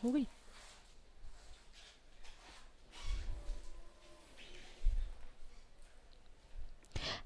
हो गई।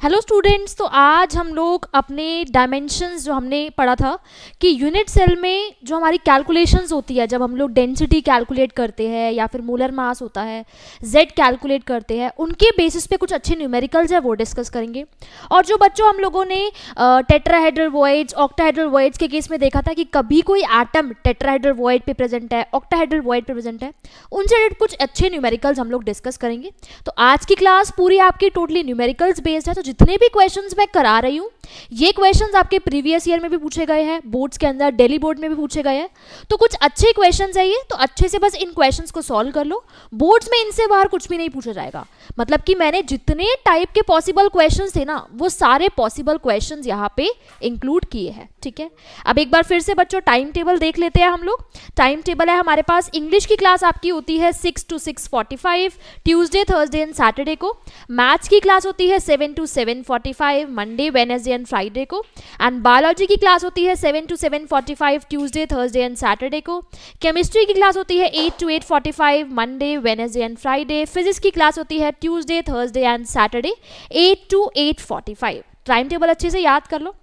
Hello students, तो आज हम लोग अपने डायमेंशंस जो हमने पढ़ा था कि यूनिट सेल में जो हमारी कैलकुलेशंस होती है, जब हम लोग डेंसिटी कैलकुलेट करते हैं या फिर मोलर मास होता है, जेड कैलकुलेट करते हैं, उनके बेसिस पे कुछ अच्छे न्यूमेरिकल्स है वो डिस्कस करेंगे। और जो बच्चों हम लोगों ने टेट्राहेड्रल वॉइड्स, ऑक्टाहेड्रल वॉइड्स के केस में देखा था कि कभी कोई एटम टेट्राहेड्रल वॉइड पे प्रेजेंट है, ऑक्टाहेड्रल वॉइड पे प्रेजेंट है, उनसे रिलेटेड कुछ अच्छे न्यूमेरिकल्स हम लोग डिस्कस करेंगे। तो आज की क्लास पूरी आपकी टोटली न्यूमेरिकल्स बेस्ड है। तो जितने भी क्वेश्चंस मैं करा रही हूँ, ये क्वेश्चंस आपके प्रीवियस ईयर में भी पूछे गए हैं, बोर्ड्स के अंदर दिल्ली बोर्ड में भी पूछे गए हैं। तो कुछ अच्छे क्वेश्चंस है ये, तो अच्छे से बस इन क्वेश्चंस को सॉल्व कर लो। बोर्ड्स में इनसे बाहर कुछ भी नहीं पूछा जाएगा। मतलब कि मैंने जितने टाइप के पॉसिबल क्वेश्चंस थे ना, वो सारे पॉसिबल क्वेश्चंस यहाँ पे इंक्लूड किए हैं। ठीक है, अब एक बार फिर से बच्चों टाइम टेबल देख लेते हैं हम लोग। टाइम टेबल है हमारे पास, इंग्लिश की क्लास आपकी होती है 6 to 6:45 Tuesday, Thursday and Saturday को। मैथ्स की क्लास होती है 7 to 7:45 Monday, Wednesday and Friday को। एंड बायोलॉजी की क्लास होती है 7 to 7:45 Tuesday, Thursday and Saturday को। केमिस्ट्री की क्लास होती है 8 to 8:45 Monday, Wednesday and Friday. Physics की क्लास होती है Tuesday, Thursday and Saturday 8 to 8:45। Time table अच्छे से याद कर लो।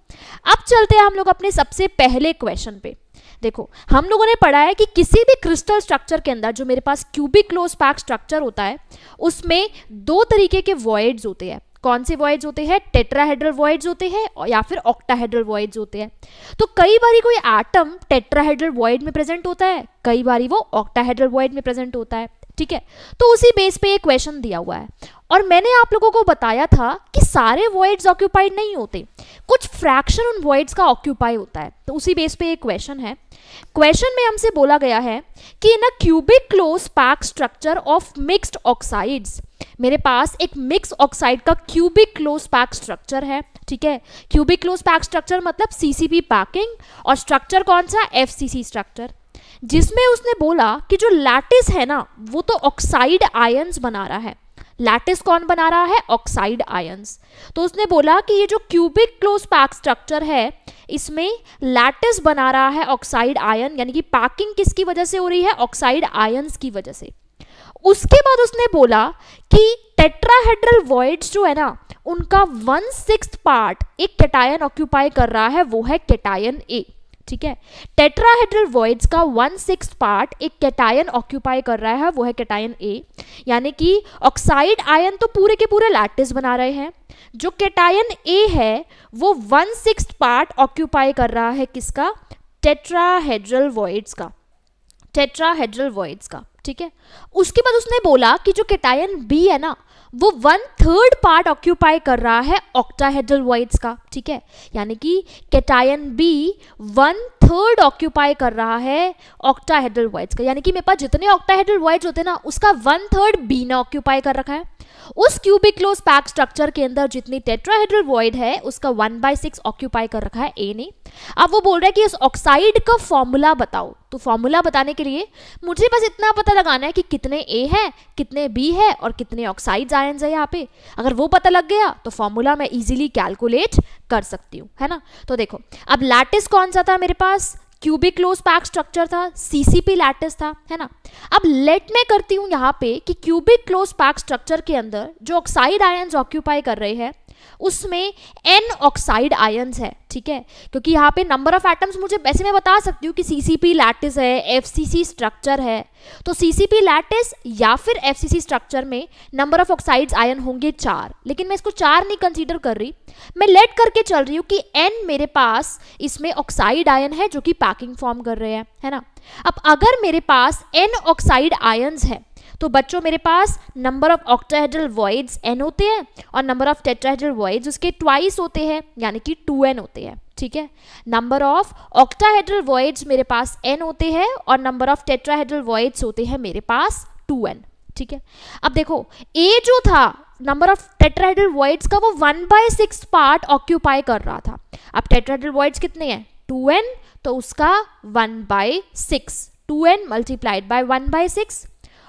अब चलते हैं हम लोग अपने सबसे पहले क्वेश्चन पे। देखो, हम लोगों ने पढ़ा है कि किसी भी क्रिस्टल स्ट्रक्चर के अंदर जो मेरे पास क्यूबिक क्लोज पैक स्ट्रक्चर होता है, उसमें दो तरीके के वॉइड्स होते हैं। कौन से वॉइड्स होते हैं? टेट्राहेड्रल वॉइड्स होते हैं या फिर ऑक्टाहेड्रल वॉइड्स होते हैं। तो कई बारी कोई एटम टेट्राहेड्रल वॉइड में प्रेजेंट होता है, कई बारी वो ऑक्टाहेड्रल वॉइड में प्रेजेंट होता है। ठीक है, तो उसी बेस पे एक क्वेश्चन दिया हुआ है और मैंने आप लोगों को बताया था कि सारे वॉइड्स ऑक्यूपाइड नहीं होते, कुछ फ्रैक्शन उन वॉइड्स का ऑक्यूपाई होता है। तो उसी बेस पे एक क्वेश्चन है। क्वेश्चन में हमसे बोला गया है कि in a cubic close pack structure of mixed oxides, मेरे पास एक मिक्स ऑक्साइड का क्यूबिक क्लोज पैक स्ट्रक्चर है। ठीक है, क्यूबिक क्लोज पैक स्ट्रक्चर मतलब सीसीपी पैकिंग, और स्ट्रक्चर कौन सा? एफसीसी स्ट्रक्चर, जिसमें उसने बोला कि जो लैटिस है ना, वो तो ऑक्साइड आयंस बना रहा है। लैटिस कौन बना रहा है? Oxide ions. तो उसने बोला कि ये जो क्यूबिक क्लोज पैक स्ट्रक्चर है, इसमें लैटिस बना रहा है ऑक्साइड आयन, यानी कि पैकिंग किसकी वजह से हो रही है? ऑक्साइड आयंस की वजह से। उसके बाद उसने बोला कि टेट्राहेड्रल वॉइड्स जो है ना, उनका 1/6 पार्ट एक कैटायन ऑक्यूपाई कर रहा है, वो है कैटायन ए। ठीक है, टेट्राहेड्रल वॉइड्स का 1/6 पार्ट एक कैटायन ऑक्यूपाई कर रहा है, वो है कैटायन ए। यानी कि ऑक्साइड आयन तो पूरे के पूरे लैटिस बना रहे हैं, जो कैटायन ए है वो 1/6 पार्ट ऑक्यूपाई कर रहा है किसका? टेट्राहेड्रल वॉइड्स का, टेट्राहेड्रल वॉइड्स का। ठीक है, उसके बाद उसने बोला कि जो कैटायन बी है ना, वो 1/3 पार्ट ऑक्यूपाई कर रहा है ऑक्टाहेड्रल वॉइड्स का। ठीक है, यानी कि कैटायन बी 1/3 ऑक्यूपाई कर रहा है ऑक्टाहेड्रल वॉइड्स का। यानी कि मेरे पास जितने ऑक्टाहेड्रल वॉइड्स होते हैं ना, उसका 1/3 बी ने ऑक्यूपाई कर रखा है। उस क्यूबिक क्लोज पैक स्ट्रक्चर के अंदर जितनी टेट्राहेड्रल वॉइड है, उसका 1/6 ऑक्यूपाई कर रखा है ए ने। अब वो बोल रहा है कि इस ऑक्साइड का फॉर्मूला बताओ। तो फॉर्मूला बताने के लिए मुझे बस इतना पता लगाना है कि कितने ए है, कितने बी है और कितने ऑक्साइड्स आयंस है यहाँ पे। अगर वो पता लग गया तो फॉर्मूला मैं इजीली कैलकुलेट कर सकती हूँ, है ना। तो देखो, अब लैटिस कौन सा था मेरे पास? क्यूबिक क्लोज पैक स्ट्रक्चर था, सीसीपी लैटिस था, है ना। अब लेट मैं करती हूँ यहाँ पे कि क्यूबिक क्लोज पैक स्ट्रक्चर के अंदर जो ऑक्साइड आयंस ऑक्यूपाई कर रहे हैं, उसमें n ऑक्साइड आयंस है। ठीक है, क्योंकि यहाँ पे नंबर ऑफ एटम्स मुझे वैसे मैं बता सकती हूँ कि सीसीपी लैटिस है, एफसीसी स्ट्रक्चर है, तो सीसीपी लैटिस या फिर एफसीसी स्ट्रक्चर में नंबर ऑफ ऑक्साइड्स आयन होंगे 4, लेकिन मैं इसको 4 नहीं कंसीडर कर रही, मैं लेट करके चल रही हूँ कि n मेरे पास इसमें ऑक्साइड आयन है जो कि पैकिंग फॉर्म कर रहे हैं, है ना। अब अगर मेरे पास n ऑक्साइड आयंस है, तो बच्चों मेरे पास number of octahedral voids n होते हैं और नंबर ऑफ टेट्राहेड्रल वॉइड्स उसके ट्वाइस होते हैं, यानी कि 2n होते हैं। ठीक है, नंबर ऑफ ऑक्टाहेड्रल वॉइड्स मेरे पास n होते हैं और नंबर ऑफ टेट्राहेड्रल वॉइड्स होते हैं मेरे पास 2n। ठीक है, अब देखो a जो था नंबर ऑफ टेट्राहेड्रल वॉइड्स का, वो 1/6 पार्ट ऑक्यूपाई कर रहा था। अब टेट्राहेड्रल वॉइड्स कितने हैं? 2n, तो उसका 1/6, 2n मल्टीप्लाइड बाय 1/6।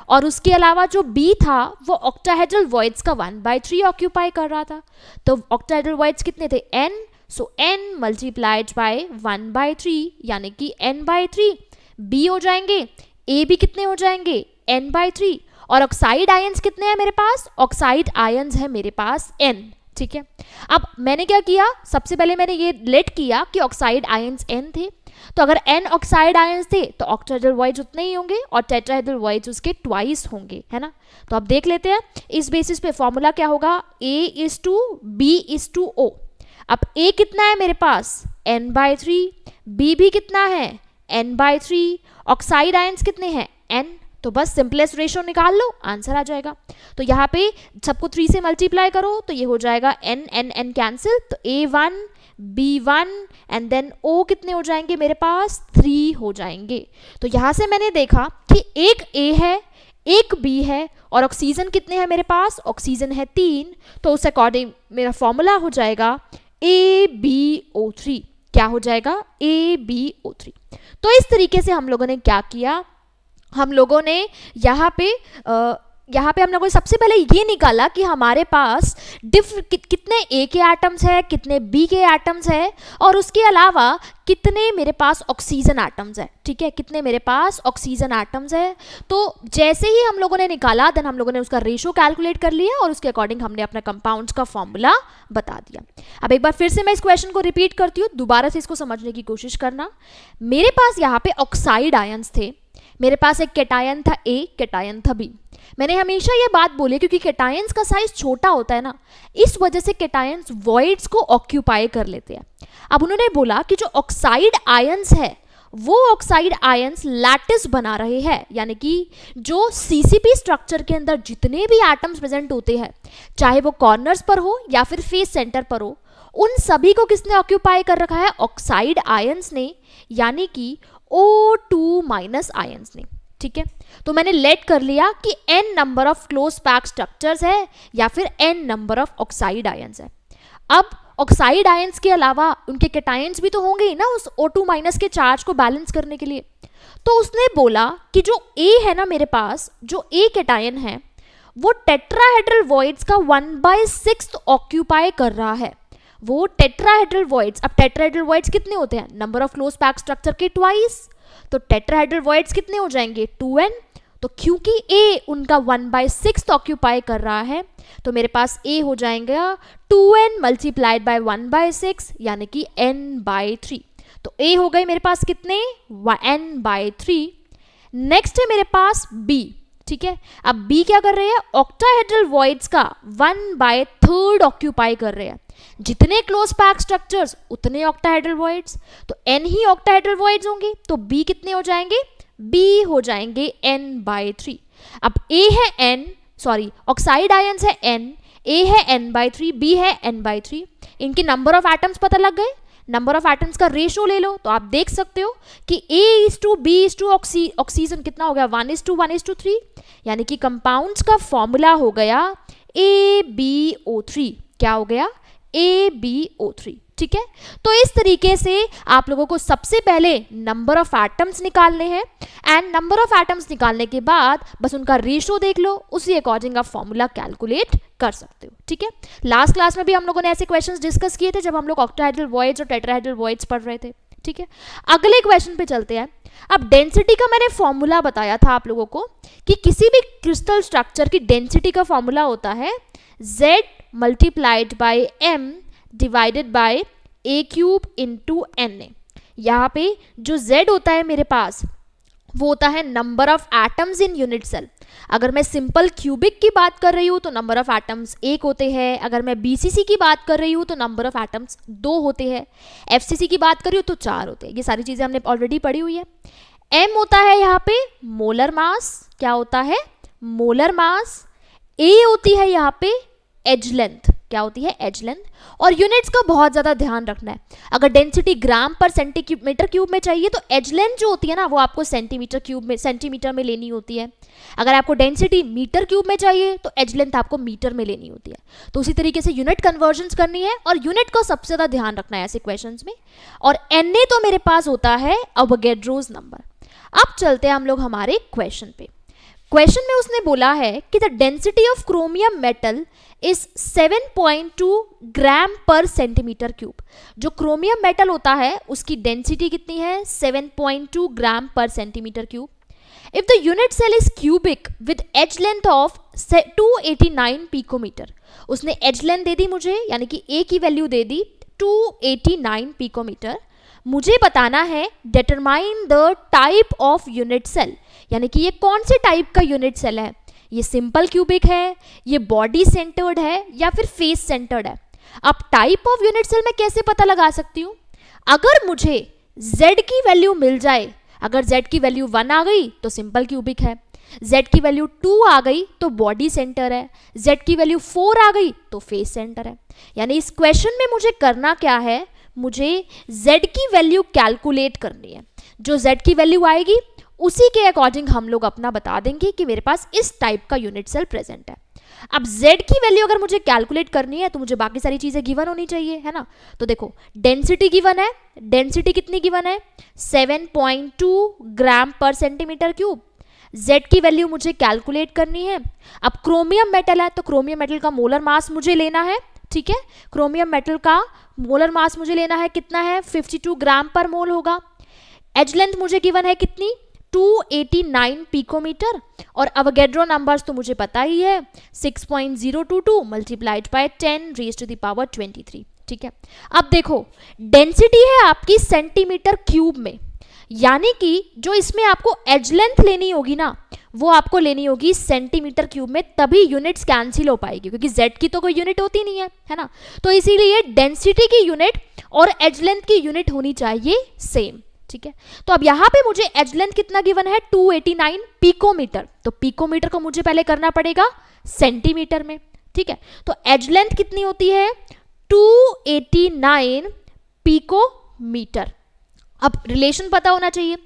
और उसके अलावा जो B था वो ऑक्टाहेड्रल वॉइड्स का 1/3 ऑक्यूपाई कर रहा था। तो ऑक्टाहेड्रल वॉइड्स कितने थे? n, so n multiplied by 1/3, यानी कि n/3 B हो जाएंगे ए भी कितने हो जाएंगे, n/3, और ऑक्साइड आयंस कितने हैं मेरे पास, ऑक्साइड आयंस है मेरे पास n। ठीक है, अब मैंने क्या किया, सबसे पहले मैंने ये लेट किया कि ऑक्साइड आयंस n थे, तो अगर n ऑक्साइड आयंस थे तो ऑक्टाहेड्रल वॉइड्स उतने ही होंगे और टेट्राहेड्रल वॉइड्स उसके ट्वाइस होंगे, है ना। तो अब देख लेते हैं इस बेसिस पे फॉर्मूला क्या होगा, A:B:O। अब A कितना है मेरे पास, n/3, B भी कितना है, n/3, ऑक्साइड आयंस कितने हैं, n। तो बस सिंपलेस्ट रेशियो निकाल लो, आंसर आ जाएगा। तो यहाँ पे सबको 3 से मल्टीप्लाई करो तो ये हो जाएगा n कैंसिल, तो A1 B1 and then O कितने हो जाएंगे मेरे पास, 3 हो जाएंगे। तो यहाँ से मैंने देखा कि एक A है, एक B है, और ऑक्सीजन कितने हैं मेरे पास, ऑक्सीजन है 3, तो उस अकॉर्डिंग मेरा फॉर्मूला हो जाएगा AbO3। क्या हो जाएगा, AbO3। तो इस तरीके से हम लोगों ने क्या किया, हम लोगों ने यहाँ पे हम लोगों ने सबसे पहले ये निकाला कि हमारे पास कितने ए के एटम्स है, कितने बी के एटम्स है, और उसके अलावा कितने मेरे पास ऑक्सीजन एटम्स है। ठीक है, कितने मेरे पास ऑक्सीजन एटम्स है। तो जैसे ही हम लोगों ने निकाला देन हम लोगों ने उसका रेशो कैलकुलेट कर लिया और उसके अकॉर्डिंग हमने अपना कंपाउंड्स का फॉर्मूला बता दिया। अब एक बार फिर से मैं इस क्वेश्चन को रिपीट करती हूँ, दोबारा से इसको समझने की कोशिश करना। मेरे पास यहाँ पे ऑक्साइड आयंस थे, मेरे पास एक कैटायन था A, कैटायन था B। मैंने हमेशा ये बात बोली क्योंकि कैटायंस का साइज छोटा होता है ना, इस वजह से कैटायंस वॉइड्स को ऑक्यूपाई कर लेते हैं। अब उन्होंने बोला कि जो ऑक्साइड आयंस है वो ऑक्साइड आयंस लैटिस बना रहे हैं, यानी कि जो सीसीपी स्ट्रक्चर के अंदर जितने भी एटम्स प्रेजेंट होते हैं, चाहे वो कॉर्नर्स पर हो या फिर फेस सेंटर पर हो, उन सभी को किसने ऑक्यूपाई कर रखा है, ऑक्साइड आयंस ने, यानी कि O2- आयंस ने। ठीक है, तो मैंने लेट कर लिया कि n number of close pack structures है या फिर n number of oxide ions है। अब ऑक्साइड आयंस के अलावा उनके कैटायंस भी तो होंगे ही ना उस O2- के चार्ज को बैलेंस करने के लिए। तो उसने बोला कि जो A है ना मेरे पास, जो A कैटायन है वो टेट्राहेड्रल वॉइड्स का 1/6 ऑक्यूपाई कर रहा है। वो टेट्राहेड्रल वॉइड्स, अब टेट्राहेड्रल वॉइड्स कितने होते हैं, number of close pack structure के ट्वाइस, तो टेट्राहेड्रल वॉइड्स कितने हो जाएंगे, 2n। तो क्योंकि A उनका 1/6 ऑक्यूपाई कर रहा है तो मेरे पास A हो जाएगा 2n मल्टीप्लाइड बाय 1/6 यानी कि n/3। तो A हो गए मेरे पास कितने, n/3। नेक्स्ट है मेरे पास B। ठीक है, अब B क्या कर रहे हैं, ऑक्टाहेड्रल वॉइड्स का 1/3 ऑक्यूपाई कर रहे हैं। जितने क्लोज पैक स्ट्रक्चर्स उतने ऑक्टाहेड्रल वॉइड्स, तो n ही ऑक्टाहेड्रल वॉइड्स होंगे, तो B कितने हो जाएंगे, B हो जाएंगे n/3। अब A है n, सॉरी ऑक्साइड आयंस है n, A है n/3, B है n/3। इनके नंबर ऑफ एटम्स पता लग गए, नंबर ऑफ एटम्स का रेशो ले लो तो आप देख सकते हो कि A:B: ऑक्सीजन कितना हो गया, 1:1:3, यानी कि कंपाउंड्स का फॉर्मूला हो गया AbO3। क्या हो गया, AbO3। ठीक है, तो इस तरीके से आप लोगों को सबसे पहले नंबर ऑफ एटम्स निकालने हैं एंड नंबर ऑफ एटम्स निकालने के बाद बस उनका रेशो देख लो, उसी अकॉर्डिंग आप फॉर्मूला कैलकुलेट कर सकते हो। ठीक है, लास्ट क्लास में भी हम लोगों ने ऐसे क्वेश्चंस डिस्कस किए थे जब हम लोग ऑक्टाहेड्रल वॉइड्स और टेट्राहेड्रल वॉइड्स पढ़ रहे थे। ठीक है, अगले क्वेश्चन पे चलते हैं। अब डेंसिटी का मैंने फॉर्मूला बताया था आप लोगों को कि किसी भी क्रिस्टल स्ट्रक्चर की डेंसिटी का फॉर्मूला होता है Z multiplied by M divided by A³ into Na। यहाँ पे जो Z होता है मेरे पास वो होता है number of atoms in unit cell. अगर मैं सिंपल क्यूबिक की बात कर रही हूँ तो नंबर ऑफ एटम्स 1 होते हैं, अगर मैं BCC की बात कर रही हूँ तो नंबर ऑफ एटम्स 2 होते हैं, FCC की बात कर रही हूँ तो 4 होते हैं। ये सारी चीज़ें हमने ऑलरेडी पढ़ी हुई है। M होता है यहाँ पे मोलर मास, क्या होता है, मोलर मास। A होती है यहाँ पे एज लेंथ, क्या होती है, एज लेंथ। और यूनिट्स का बहुत ज़्यादा ध्यान रखना है, अगर डेंसिटी ग्राम पर सेंटीमीटर क्यूब में चाहिए तो एज लेंथ जो होती है ना वो आपको सेंटीमीटर में लेनी होती है। अगर आपको डेंसिटी मीटर क्यूब में चाहिए तो एज लेंथ आपको मीटर में लेनी होती है। तो उसी तरीके से यूनिट कन्वर्जन्स करनी है और यूनिट का सबसे ज़्यादा ध्यान रखना है ऐसे क्वेश्चंस में। और Na तो मेरे पास होता है अवोगैड्रोस नंबर। अब चलते हैं हम लोग हमारे क्वेश्चन पे। क्वेश्चन में उसने बोला है कि the density of chromium metal is 7.2 gram per centimetre cube. जो क्रोमियम मेटल होता है उसकी डेंसिटी कितनी है, 7.2 gram per centimetre cube. If the unit cell is cubic with edge length of 289 picometre, उसने एज लेंथ दे दी मुझे, यानी कि ए की वैल्यू दे दी 289 पिकोमीटर। मुझे बताना है determine the type of unit cell, यानी कि ये कौन से टाइप का यूनिट सेल है, ये सिंपल क्यूबिक है, ये बॉडी सेंटर्ड है, या फिर फेस सेंटर्ड है। अब टाइप ऑफ यूनिट सेल मैं कैसे पता लगा सकती हूँ? अगर मुझे z की वैल्यू मिल जाए, अगर z की वैल्यू 1 आ गई तो सिंपल क्यूबिक है, z की वैल्यू 2 आ गई तो बॉडी सेंटर है, z की वैल्यू 4 आ गई तो फेस सेंटर है। यानी इस क्वेश्चन में मुझे करना क्या है, मुझे z की वैल्यू कैलकुलेट करनी है। जो z की वैल्यू आएगी उसी के अकॉर्डिंग हम लोग अपना बता देंगे कि मेरे पास इस टाइप का यूनिट सेल प्रेजेंट है। अब z की वैल्यू अगर मुझे कैलकुलेट करनी है तो मुझे बाकी सारी चीजें गिवन होनी चाहिए, है ना। तो देखो डेंसिटी गिवन है, डेंसिटी कितनी गिवन है 7.2 gram per centimetre cube. z की वैल्यू मुझे कैलकुलेट करनी है। अब क्रोमियम मेटल है तो क्रोमियम मेटल का मोलर मास मुझे लेना है, ठीक है। क्रोमियम मेटल का मोलर मास मुझे लेना है, कितना है 52 ग्राम पर मोल होगा। एज लेंथ मुझे गिवन है कितनी 289 पिकोमीटर, और अवोगैड्रो नंबर्स तो मुझे पता ही है 6.022 multiplied by 10 raised to the power 23, ठीक है। अब देखो डेंसिटी है आपकी सेंटीमीटर क्यूब में, यानी कि जो इसमें आपको एज लेंथ लेनी होगी ना वो आपको लेनी होगी सेंटीमीटर क्यूब में, तभी यूनिट्स कैंसिल हो पाएगी, क्योंकि z की तो कोई यूनिट होती नहीं है ना। तो इसीलिए डेंसिटी की यूनिट और एज लेंथ की यूनिट होनी चाहिए सेम, ठीक है। तो अब यहाँ पे मुझे एज लेंथ कितना गिवन है 289 पिकोमीटर, तो पिकोमीटर को मुझे पहले करना पड़ेगा सेंटीमीटर में, ठीक है। तो एज लेंथ कितनी होती है 289 पिकोमीटर। अब रिलेशन पता होना चाहिए,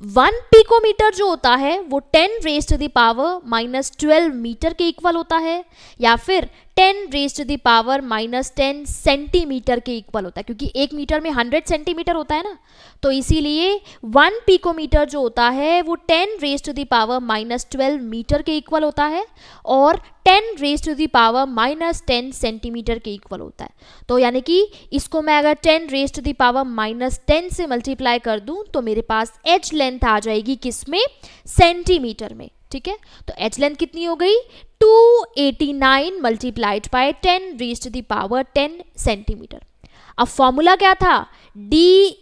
1 पिकोमीटर जो होता है वो 10 raised to the power -12 metre के इक्वल होता है, या फिर 10 raised to the power -10 centimetre के इक्वल होता है, क्योंकि 1 मीटर में 100 सेंटीमीटर होता है ना। तो इसीलिए 1 पिकोमीटर जो होता है वो 10 raised to the power -12 metre के इक्वल होता है, और 10 raised to the power -10 centimetre के इक्वल होता है। तो यानी कि इसको मैं अगर 10 रेज़्ड टू द पावर -10 से मल्टीप्लाई कर दूं तो मेरे पास एज लेंथ आ जाएगी किसमें सेंटीमीटर में, ठीक है। तो एज लेंथ कितनी हो गई 289 multiplied by 10 raised to the power 10 centimetre. अब फॉर्मूला क्या था, d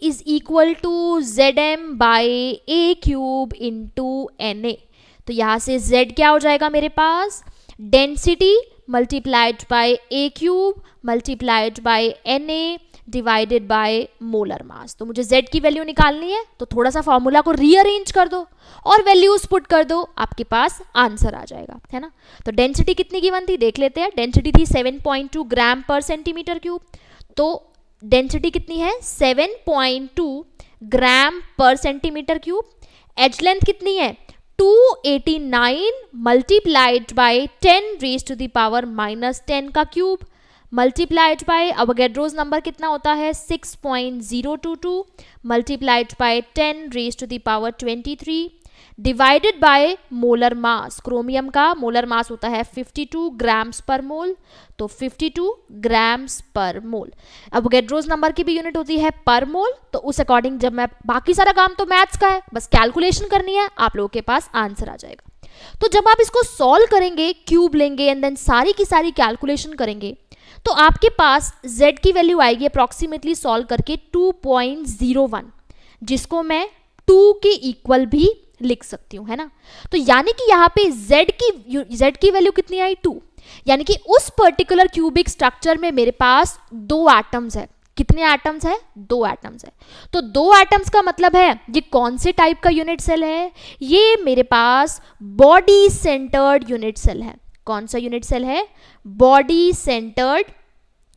is equal to zm by a cube into na। तो यहाँ से z क्या हो जाएगा मेरे पास density multiplied by a cube multiplied by na divided by molar mass. तो मुझे z की वैल्यू निकालनी है, तो थोड़ा सा फॉर्मूला को रीअरेंज कर दो और वैल्यूज पुट कर दो, आपके पास आंसर आ जाएगा, है ना। तो डेंसिटी कितनी गिवन थी देख लेते हैं। डेंसिटी थी 7.2 ग्राम पर सेंटीमीटर क्यूब, तो डेंसिटी कितनी है 7.2 gram per centimetre cube. As length कितनी है 289 multiplied by 10 raised to the power -10 का cube multiplied by Avogadro's number कितना होता है 6.022 multiplied by 10 raised to the power 23 divided by molar mass. Chromium का मोलर मास होता है 52 ग्राम्स पर मोल, तो 52 ग्राम्स पर मोल। अवोगैड्रोस नंबर की भी यूनिट होती है पर मोल, तो उस अकॉर्डिंग जब मैं बाकी सारा काम तो मैथ्स का है, बस कैलकुलेशन करनी है, आप लोगों के पास आंसर आ जाएगा। तो जब आप इसको सॉल्व करेंगे, क्यूब लेंगे एंड देन सारी की सारी कैलकुलेशन करेंगे, तो आपके पास z की वैल्यू आएगी अप्रॉक्सीमेटली सॉल्व करके 2.01, जिसको मैं 2 के इक्वल भी लिख सकती हूँ, है ना। तो यानी कि यहाँ पे z की वैल्यू कितनी आई 2, यानी कि उस पर्टिकुलर क्यूबिक स्ट्रक्चर में मेरे पास 2 एटम्स है। कितने एटम्स है 2 एटम्स है। तो 2 एटम्स का मतलब है ये कौन से टाइप का यूनिट सेल है, ये मेरे पास बॉडी सेंटर्ड यूनिट सेल है। कौन सा यूनिट सेल है बॉडी सेंटर्ड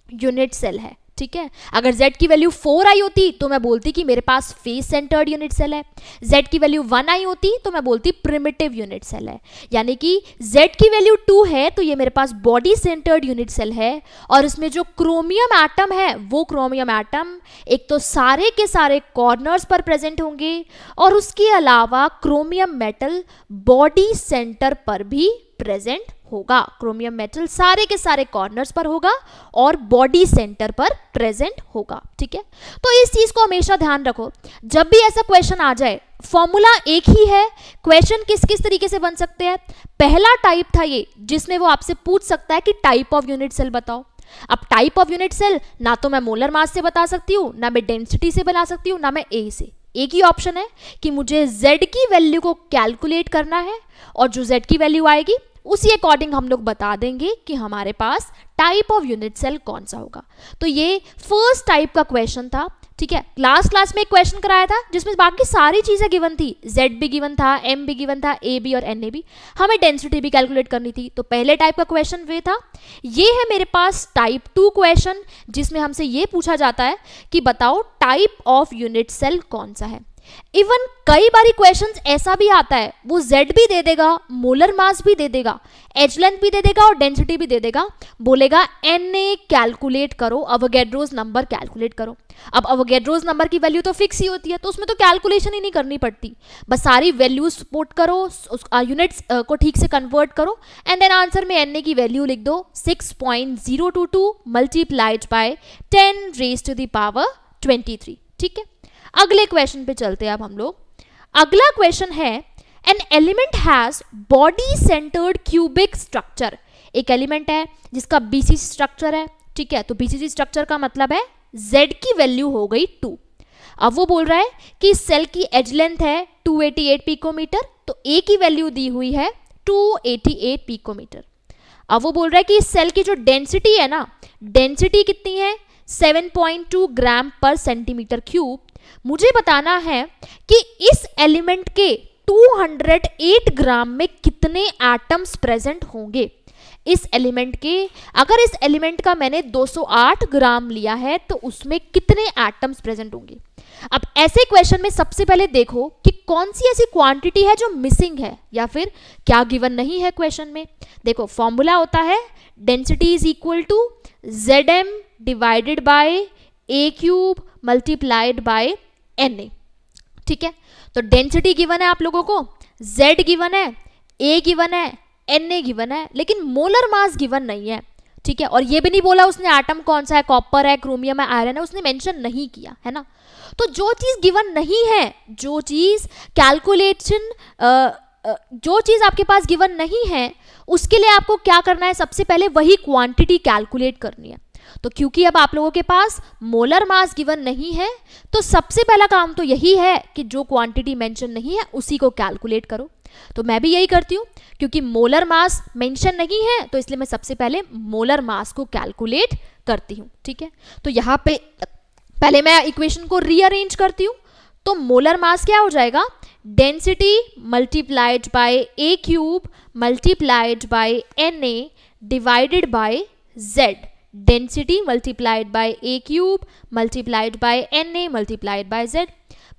यूनिट सेल है, ठीक है। अगर z की वैल्यू 4 आई होती तो मैं बोलती कि मेरे पास फेस सेंटर्ड यूनिट सेल है, z की वैल्यू 1 आई होती तो मैं बोलती प्रिमिटिव यूनिट सेल है। यानी कि z की वैल्यू 2 है तो ये मेरे पास बॉडी सेंटर्ड यूनिट सेल है, और इसमें जो क्रोमियम एटम है वो क्रोमियम एटम एक तो सारे के सारे कॉर्नर्स पर प्रेजेंट होंगे, और उसके अलावा क्रोमियम मेटल बॉडी सेंटर पर भी प्रेजेंट होगा, क्रोमियम मेटल सारे के सारे कॉर्नर्स पर होगा और बॉडी सेंटर पर प्रेजेंट होगा, ठीक है। तो इस चीज को हमेशा ध्यान रखो, जब भी ऐसा क्वेश्चन आ जाए फॉर्मूला एक ही है, क्वेश्चन किस किस तरीके से बन सकते हैं। पहला टाइप था ये जिसमें वो आपसे पूछ सकता है कि टाइप ऑफ यूनिट सेल बताओ। अब टाइप ऑफ यूनिट सेल ना तो मैं मोलर मास से बता सकती हूँ, ना मैं डेंसिटी से बना सकती हूँ, ना मैं ए से। एक ही ऑप्शन है कि मुझे Z की वैल्यू को कैलकुलेट करना है और जो Z की वैल्यू आएगी उसी अकॉर्डिंग हम लोग बता देंगे कि हमारे पास टाइप ऑफ यूनिट सेल कौन सा होगा। तो ये फर्स्ट टाइप का क्वेश्चन था, ठीक है। लास्ट क्लास में एक क्वेश्चन कराया था जिसमें बाकी सारी चीजें गिवन थी, Z भी गिवन था, M भी गिवन था, A भी और Na भी, हमें डेंसिटी भी कैलकुलेट करनी थी। तो पहले टाइप का क्वेश्चन वे था। ये है मेरे पास टाइप 2 क्वेश्चन जिसमें हमसे ये पूछा जाता है कि बताओ टाइप ऑफ यूनिट सेल कौन सा है। इवन कई बारी क्वेश्चंस ऐसा भी आता है, वो Z भी दे देगा, मोलर मास भी दे देगा, एज लेंथ भी दे देगा और डेंसिटी भी दे देगा, बोलेगा Na कैलकुलेट करो, अवोगैड्रोस नंबर कैलकुलेट करो। अब अवोगैड्रोस नंबर की वैल्यू तो फिक्स ही होती है, तो उसमें तो कैलकुलेशन ही नहीं करनी पड़ती, बस सारी वैल्यूज पुट करो, यूनिट्स को ठीक से कन्वर्ट करो एंड देन आंसर में Na की वैल्यू लिख दो 6.022 multiplied by 10 raise to the power 23, ठीक है। अगले क्वेश्चन पे चलते हैं अब हम लोग। अगला क्वेश्चन है an element has body centred cubic structure. एक एलिमेंट है जिसका BCC स्ट्रक्चर है, ठीक है। तो BCC स्ट्रक्चर का मतलब है Z की वैल्यू हो गई 2। अब वो बोल रहा है कि सेल की एज लेंथ है 288 पिकोमीटर, तो A की वैल्यू दी हुई है 288 पिकोमीटर। अब वो बोल रहा है कि इस सेल की जो डेंसिटी है ना, डेंसिटी कितनी है 7.2 ग्राम पर सेंटीमीटर क्यूब। मुझे बताना है कि इस एलिमेंट के 208 ग्राम में कितने एटम्स प्रेजेंट होंगे। इस एलिमेंट के, अगर इस एलिमेंट का मैंने 208 ग्राम लिया है तो उसमें कितने एटम्स प्रेजेंट होंगे। अब ऐसे क्वेश्चन में सबसे पहले देखो कि कौन सी ऐसी क्वांटिटी है जो मिसिंग है या फिर क्या गिवन नहीं है क्वेश्चन में। देखो फॉर्मूला होता है density is equal to Zm divided by A cube multiplied by Na, ठीक है। तो डेंसिटी गिवन है आप लोगों को, Z गिवन है, A गिवन है, Na गिवन है, लेकिन मोलर मास गिवन नहीं है, ठीक है। और ये भी नहीं बोला उसने एटम कौन सा है, कॉपर है, क्रोमियम है, आयरन है, उसने मेंशन नहीं किया है ना। तो जो चीज गिवन नहीं है, जो चीज कैलकुलेशन, जो चीज आपके पास गिवन नहीं है उसके लिए आपको क्या करना है, सबसे पहले वही क्वांटिटी कैलकुलेट करनी है। तो क्योंकि अब आप लोगों के पास मोलर मास गिवन नहीं है तो सबसे पहला काम तो यही है कि जो क्वांटिटी मेंशन नहीं है उसी को कैलकुलेट करो। तो मैं भी यही करती हूँ, क्योंकि मोलर मास मेंशन नहीं है तो इसलिए मैं सबसे पहले मोलर मास को कैलकुलेट करती हूँ, ठीक है। तो यहाँ पे पहले मैं इक्वेशन को रीअरेंज करती हूँ। तो मोलर मास क्या हो जाएगा, density multiplied bye A cube multiplied by Na divided by Z। Density multiplied bye A cube multiplied by Na multiplied by Z।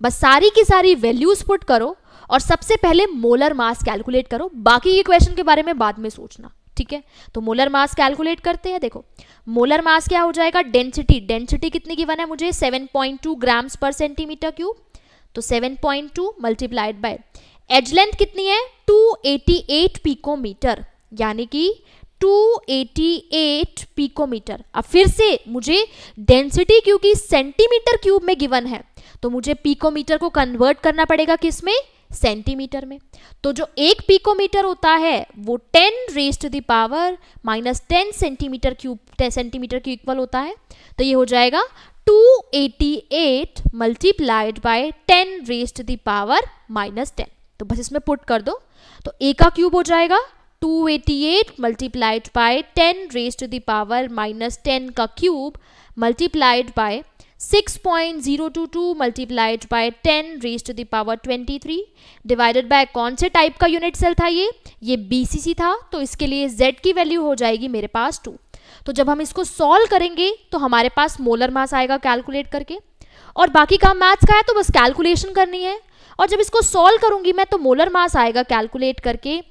बस सारी की सारी वैल्यूज पुट करो और सबसे पहले मोलर मास कैलकुलेट करो, बाकी के क्वेश्चन के बारे में बाद में सोचना, ठीक है। तो मोलर मास कैलकुलेट करते हैं। देखो मोलर मास क्या हो जाएगा, डेंसिटी, डेंसिटी कितनी गिवन है मुझे 7.2 ग्राम्स पर सेंटीमीटर क्यूब, तो 7.2 मल्टीप्लाइड बाय एज लेंथ कितनी है 288 पिकोमीटर, यानी कि 288 पिकोमीटर। अब फिर से मुझे डेंसिटी क्योंकि सेंटीमीटर क्यूब में गिवन है तो मुझे पिकोमीटर को कन्वर्ट करना पड़ेगा किस में, सेंटीमीटर में। तो जो एक पिकोमीटर होता है वो 10 raise to the power -10 centimetre cube, centimetre के इक्वल होता है। तो ये हो जाएगा 288 multiplied by 10 raise to the power -10। तो बस इसमें पुट कर दो, तो A का क्यूब हो जाएगा 288 multiplied by 10 raise to the power -10 का cube multiplied by 6.022 multiplied by 10 raise to the power 23 divided by कौन से टाइप का यूनिट सेल था ये BCC था, तो इसके लिए Z की वैल्यू हो जाएगी मेरे पास 2। तो जब हम इसको सॉल्व करेंगे तो हमारे पास मोलर मास आएगा कैलकुलेट करके, और बाकी काम मैथ्स का है तो बस कैलकुलेशन करनी है। और जब इसको सॉल्व करूंगी मैं तो मोलर मास आएगा कैलकुलेट करके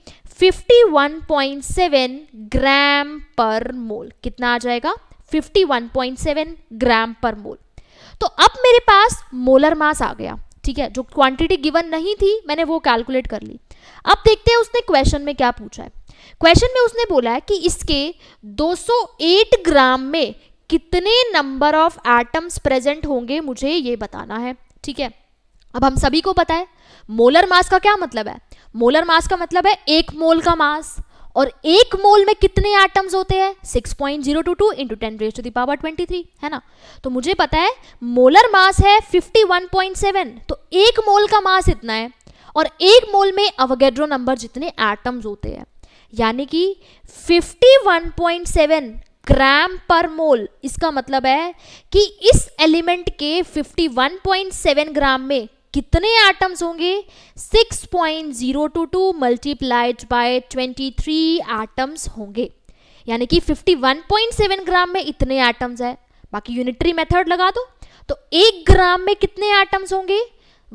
51.7 ग्राम पर मोल। कितना आ जाएगा, 51.7 ग्राम पर मोल। तो अब मेरे पास मोलर मास आ गया, ठीक है। जो क्वांटिटी गिवन नहीं थी मैंने वो कैलकुलेट कर ली। अब देखते हैं उसने क्वेश्चन में क्या पूछा है। क्वेश्चन में उसने बोला है कि इसके 208 ग्राम में कितने नंबर ऑफ एटम्स प्रेजेंट होंगे, मुझे ये बताना है। ठीक है, अब हम सभी को पता है मोलर मास का क्या मतलब है। मोलर मास का मतलब है 1 मोल का मास, और 1 मोल में कितने एटम्स होते हैं 6.022 इंटू 10⁻23 है ना। तो मुझे पता है मोलर मास है 51.7, तो 1 मोल का मास इतना है, और 1 मोल में अवोगैड्रो नंबर जितने एटम्स होते हैं, यानी कि 51.7 ग्राम पर मोल। इसका मतलब है कि इस एलिमेंट के 51.7 ग्राम में कितने एटम्स होंगे 6.022 मल्टीप्लाइड बाय 23 एटम्स होंगे, यानी कि 51.7 ग्राम में इतने एटम्स है। बाकी यूनिटरी मेथड लगा दो, तो 1 ग्राम में कितने एटम्स होंगे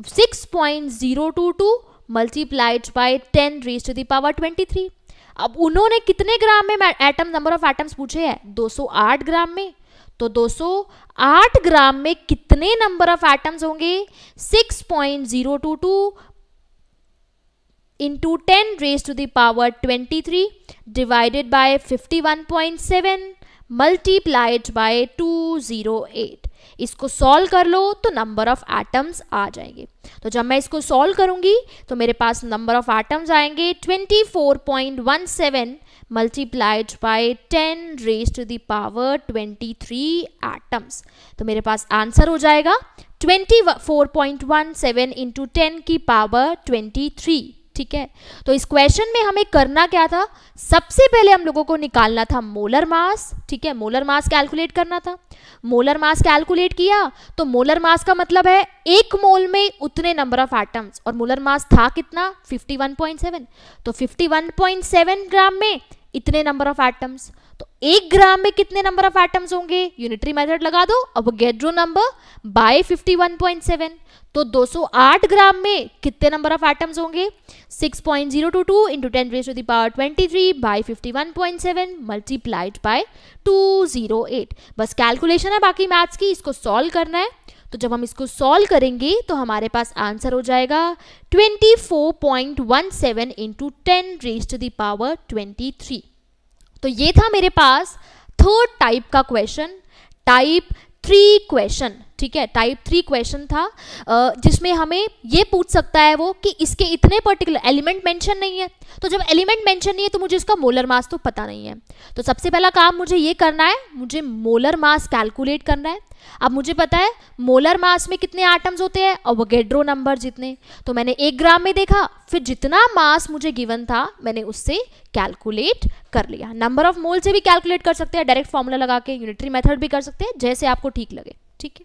6.022 मल्टीप्लाइड बाय 10⁻23। अब उन्होंने कितने ग्राम में एटम नंबर ऑफ एटम्स पूछे हैं 208 ग्राम में, तो 208 ग्राम में कितने नंबर ऑफ एटम्स होंगे 6.022 into 10⁻23 divided by 51.7 multiplied by 208। इसको सॉल्व कर लो तो नंबर ऑफ एटम्स आ जाएंगे। तो जब मैं इसको सॉल्व करूंगी तो मेरे पास नंबर ऑफ एटम्स आएंगे 24.17 मल्टीप्लाइड बाय 10⁻23 एटम्स। तो मेरे पास आंसर हो जाएगा 24.17 इंटू 10⁻23। ठीक है, तो इस क्वेश्चन में हमें करना क्या था, सबसे पहले हम लोगों को निकालना था मोलर मास। ठीक है, मोलर मास कैलकुलेट करना था। मोलर मास कैलकुलेट किया तो मोलर मास का मतलब है 1 मोल में उतने नंबर ऑफ एटम्स, और मोलर मास था कितना 51.7, तो 51.7 ग्राम में इतने नंबर ऑफ एटम्स। तो 1 ग्राम में कितने नंबर ऑफ एटम्स होंगे, यूनिटरी मेथड लगा दो, अवोगैड्रो नंबर बाय 51.7। तो 208 ग्राम में कितने नंबर ऑफ एटम्स होंगे 6.022 इंटू 10⁻23 बाय 51.7 मल्टीप्लाइड बाय 208। बस कैलकुलेशन है बाकी मैथ्स की, इसको सॉल्व करना है। तो जब हम इसको सॉल्व करेंगे तो हमारे पास आंसर हो जाएगा 24.17 इंटू 10⁻23। तो ये था मेरे पास थर्ड टाइप का क्वेश्चन, टाइप 3 क्वेश्चन। ठीक है, टाइप 3 क्वेश्चन था जिसमें हमें ये पूछ सकता है वो कि इसके इतने पर्टिकुलर एलिमेंट मेंशन नहीं है। तो जब एलिमेंट मेंशन नहीं है तो मुझे इसका मोलर मास तो पता नहीं है। तो सबसे पहला काम मुझे ये करना है, मुझे मोलर मास कैलकुलेट करना है। अब मुझे पता है मोलर मास में कितने एटम्स होते हैं अवोगैड्रो नंबर जितने, तो मैंने 1 ग्राम में देखा, फिर जितना मास मुझे गिवन था मैंने उससे कैलकुलेट कर लिया। नंबर ऑफ मोल से भी कैलकुलेट कर सकते हैं डायरेक्ट फॉर्मूला लगा के, यूनिटरी मेथड भी कर सकते हैं, जैसे आपको ठीक लगे। ठीक है,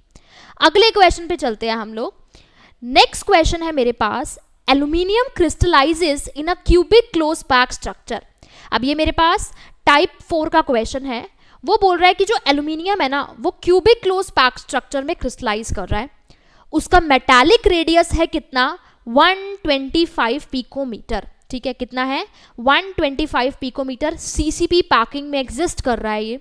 अगले क्वेश्चन पे चलते हैं हम लोग। नेक्स्ट क्वेश्चन है मेरे पास, aluminium crystallizes in a cubic close pack structure. अब ये मेरे पास टाइप 4 का क्वेश्चन है। वो बोल रहा है कि जो एल्यूमिनियम है ना वो क्यूबिक क्लोज पैक स्ट्रक्चर में क्रिस्टलाइज कर रहा है, उसका मेटालिक रेडियस है कितना 125 पिकोमीटर। ठीक है, कितना है 125 पिकोमीटर सीसीपी पैकिंग में एग्जिस्ट कर रहा है ये।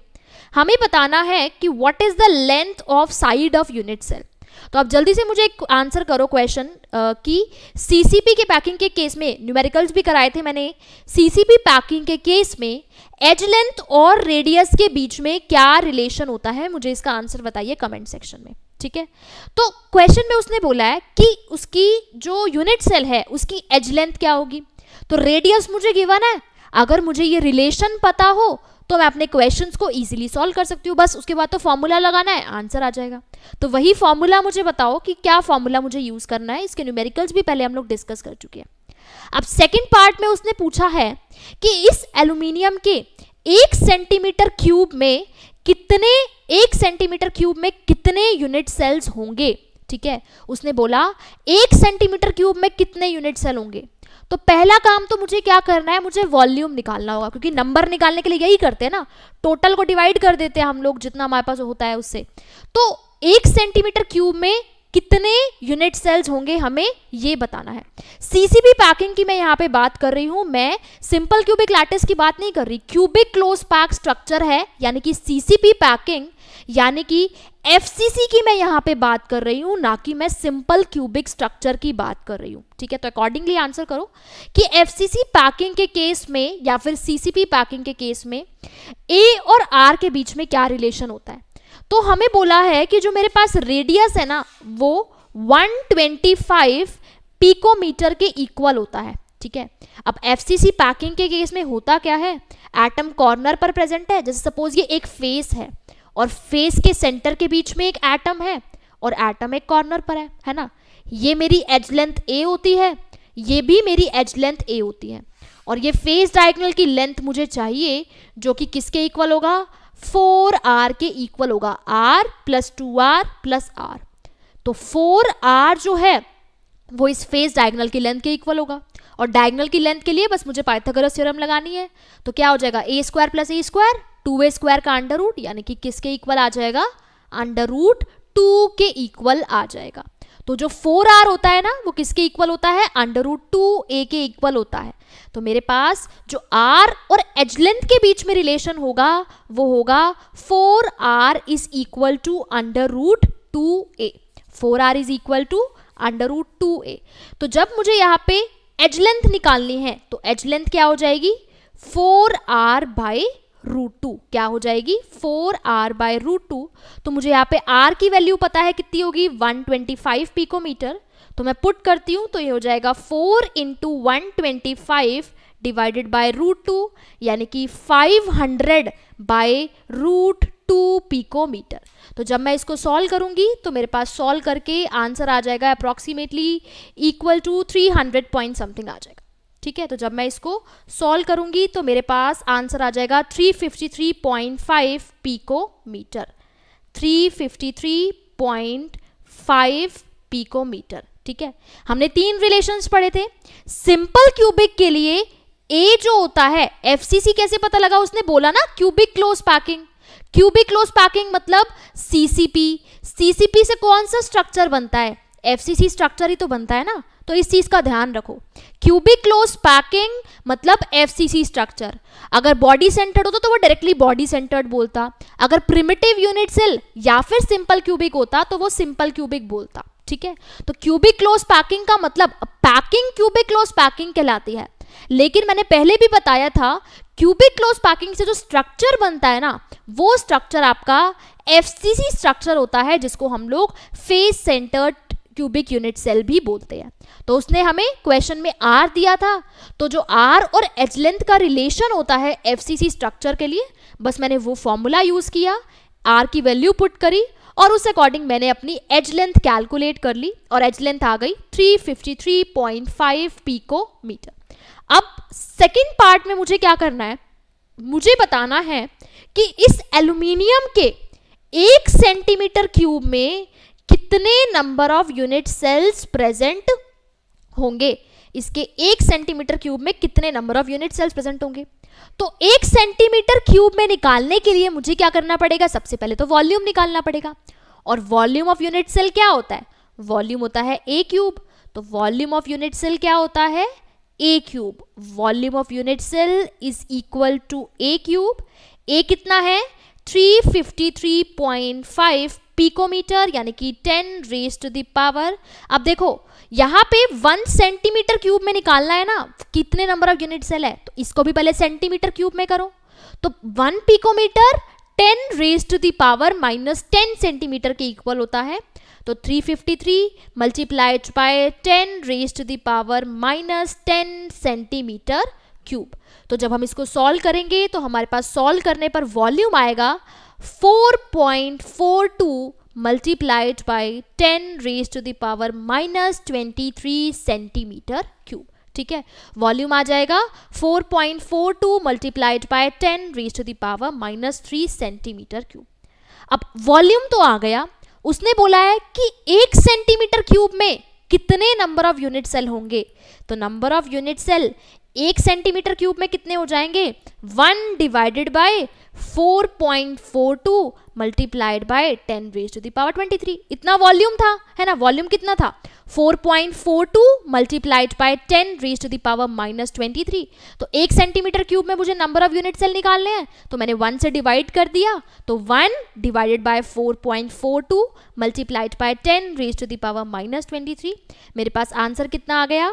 हमें बताना है कि what is the length of side of unit cell. तो आप जल्दी से मुझे एक आंसर करो क्वेश्चन कि सीसीपी के पैकिंग के केस में, न्यूमेरिकल्स भी कराए थे मैंने, सीसीपी पैकिंग के केस में एज लेंथ और रेडियस के बीच में क्या रिलेशन होता है, मुझे इसका आंसर बताइए कमेंट सेक्शन में। ठीक है, तो क्वेश्चन में उसने बोला है कि उसकी जो यूनिट सेल है उसकी एज लेंथ क्या होगी, तो रेडियस मुझे गिवन है। अगर मुझे ये रिलेशन पता हो तो मैं अपने क्वेश्चंस को इजीली सॉल्व कर सकती हूँ, बस उसके बाद तो फॉर्मूला लगाना है, आंसर आ जाएगा। तो वही फॉर्मूला मुझे बताओ कि क्या फॉर्मूला मुझे यूज करना है। इसके न्यूमेरिकल्स भी पहले हम लोग डिस्कस कर चुके हैं। अब सेकंड पार्ट में उसने पूछा है कि इस एल्यूमिनियम के 1 सेंटीमीटर क्यूब में कितने 1 सेंटीमीटर क्यूब में कितने यूनिट सेल्स होंगे। ठीक है, उसने बोला 1 सेंटीमीटर क्यूब में कितने यूनिट सेल होंगे। तो पहला काम तो मुझे क्या करना है, मुझे वॉल्यूम निकालना होगा, क्योंकि नंबर निकालने के लिए यही करते हैं ना, टोटल को डिवाइड कर देते हैं हम लोग जितना हमारे पास होता है उससे। तो 1 सेंटीमीटर क्यूब में कितने यूनिट सेल्स होंगे हमें ये बताना है। सीसीपी पैकिंग की मैं यहाँ पे बात कर रही हूँ, मैं सिंपल क्यूबिक लैटिस की बात नहीं कर रही। क्यूबिक क्लोज पैक स्ट्रक्चर है, यानी कि सीसीपी पैकिंग यानी कि एफसीसी की मैं यहाँ पे बात कर रही हूँ, ना कि मैं सिंपल क्यूबिक स्ट्रक्चर की बात कर रही हूँ। ठीक है, तो अकॉर्डिंगली आंसर करो कि एफसीसी पैकिंग के केस में या फिर सीसीपी पैकिंग के केस में ए और आर के बीच में क्या रिलेशन होता है। तो हमें बोला है कि जो मेरे पास रेडियस है ना वो 125 पिकोमीटर के इक्वल होता है। ठीक है, अब एफसीसी पैकिंग के केस में होता क्या है, एटम कॉर्नर पर प्रेजेंट है। जैसे सपोज ये एक फेस है और फेस के सेंटर के बीच में एक एटम है और एटम एक कॉर्नर पर है ना। ये मेरी एज लेंथ ए होती है, ये भी मेरी एज लेंथ ए होती है, और ये फेस डायगोनल की लेंथ मुझे चाहिए जो कि किसके इक्वल होगा, 4r के इक्वल होगा, r plus 2r plus r। तो 4r जो है वो इस फेस डायगोनल की लेंथ के इक्वल होगा, और डायगोनल की लेंथ के लिए बस मुझे पाइथागोरस थ्योरम लगानी है। तो क्या हो जाएगा, ए स्क्वायर प्लस ए स्क्वायर, 2a स्क्वायर का अंडर रूट, यानी कि किसके इक्वल आ जाएगा, अंडर रूट 2 के इक्वल आ जाएगा। तो जो 4r होता है ना वो किसके इक्वल होता है, अंडर रूट 2a के इक्वल होता है। तो मेरे पास जो r और एज लेंथ के बीच में रिलेशन होगा वो होगा 4r is equal to under root 2a, 4r is equal to under root 2a। तो जब मुझे यहाँ पे एज लेंथ निकालनी है तो एज लेंथ क्या हो जाएगी, 4r बाई रूट 2, क्या हो जाएगी, 4r बाई रूट 2। तो मुझे यहाँ पे r की वैल्यू पता है कितनी होगी, 125 पिकोमीटर। तो मैं पुट करती हूँ तो ये हो जाएगा 4 इंटू 125 डिवाइडेड बाय रूट 2, यानी कि 500 बाय रूट 2 पिकोमीटर। तो जब मैं इसको सॉल्व करूंगी तो मेरे पास सॉल्व करके आंसर आ जाएगा approximately equal to 300 point something आ जाएगा। ठीक है, तो जब मैं इसको सॉल्व करूंगी तो मेरे पास आंसर आ जाएगा 353.5 पिकोमीटर, 353.5 पिकोमीटर। ठीक है, हमने 3 रिलेशंस पढ़े थे। सिंपल क्यूबिक के लिए ए जो होता है, एफसीसी कैसे पता लगा, उसने बोला ना cubic close packing. Cubic close packing मतलब सीसीपी, सीसीपी से कौन सा स्ट्रक्चर बनता है, एफसीसी स्ट्रक्चर ही तो बनता है ना। तो इस चीज का ध्यान रखो, क्यूबिक क्लोज पैकिंग मतलब एफसीसी स्ट्रक्चर। अगर बॉडी सेंटर्ड होता तो वो डायरेक्टली बॉडी सेंटर्ड बोलता, अगर प्रिमिटिव यूनिट सेल या फिर सिंपल क्यूबिक होता तो वो सिंपल क्यूबिक बोलता। ठीक है, तो क्यूबिक क्लोज पैकिंग का मतलब पैकिंग क्यूबिक क्लोज पैकिंग कहलाती है। लेकिन मैंने पहले भी बताया था क्यूबिक क्लोज पैकिंग से जो स्ट्रक्चर बनता है ना वो स्ट्रक्चर आपका एफसीसी स्ट्रक्चर होता है, जिसको हम लोग face centred cubic unit cell भी बोलते हैं। तो उसने हमें क्वेश्चन में आर दिया था, तो जो आर और एज लेंथ का रिलेशन होता है एफसीसी स्ट्रक्चर के लिए, बस मैंने वो फॉर्मूला यूज किया, आर की वैल्यू पुट करी और उस अकॉर्डिंग मैंने अपनी एज लेंथ कैलकुलेट कर ली और एज लेंथ आ गई 353.5 पिकोमीटर। अब सेकेंड पार्ट में मुझे क्या करना है, मुझे बताना है कि इस एल्यूमिनियम के 1 सेंटीमीटर क्यूब में कितने number of unit cells present होंगे। इसके 1 सेंटीमीटर क्यूब में कितने number of unit cells present होंगे। तो 1 सेंटीमीटर क्यूब में निकालने के लिए मुझे क्या करना पड़ेगा, सबसे पहले तो वॉल्यूम निकालना पड़ेगा। और वॉल्यूम ऑफ यूनिट सेल क्या होता है, वॉल्यूम होता है ए क्यूब। तो वॉल्यूम ऑफ यूनिट सेल क्या होता है, a cube. Volume of unit cell is equal to a cube. A कितना है, 353.5 पिकोमीटर, यानी कि 10 रेज टू द पावर। अब देखो यहाँ पे 1 सेंटीमीटर क्यूब में निकालना है ना कितने नंबर ऑफ यूनिट सेल है, तो इसको भी पहले सेंटीमीटर क्यूब में करो। तो 1 picometre 10 raise to the power minus 10 centimetre के इक्वल होता है। तो 353 multiplied by 10 raise to the power minus 10 centimetre cube. तो जब हम इसको सॉल्व करेंगे तो हमारे पास सॉल्व करने पर वॉल्यूम आएगा 4.42 multiplied by 10 raise to the power minus 23 centimetre cube. ठीक है, वॉल्यूम आ जाएगा 4.42 multiplied by 10 raise to the power minus 3 centimetre cube. अब वॉल्यूम तो आ गया, उसने बोला है कि 1 सेंटीमीटर क्यूब में कितने नंबर ऑफ यूनिट सेल होंगे। तो number of unit cell 1 centimetre cube में कितने हो जाएंगे, 1 divided by 4.42 multiplied by 10 raise to the power 23। इतना वॉल्यूम था, है ना। वॉल्यूम कितना था, 4.42 multiplied by 10 raise to the power -23। तो 1 सेंटीमीटर क्यूब में मुझे नंबर ऑफ यूनिट सेल निकालने हैं, तो मैंने 1 से डिवाइड कर दिया, तो 1 divided by 4.42 multiplied by 10 raise to the power -23। मेरे पास आंसर कितना आ गया,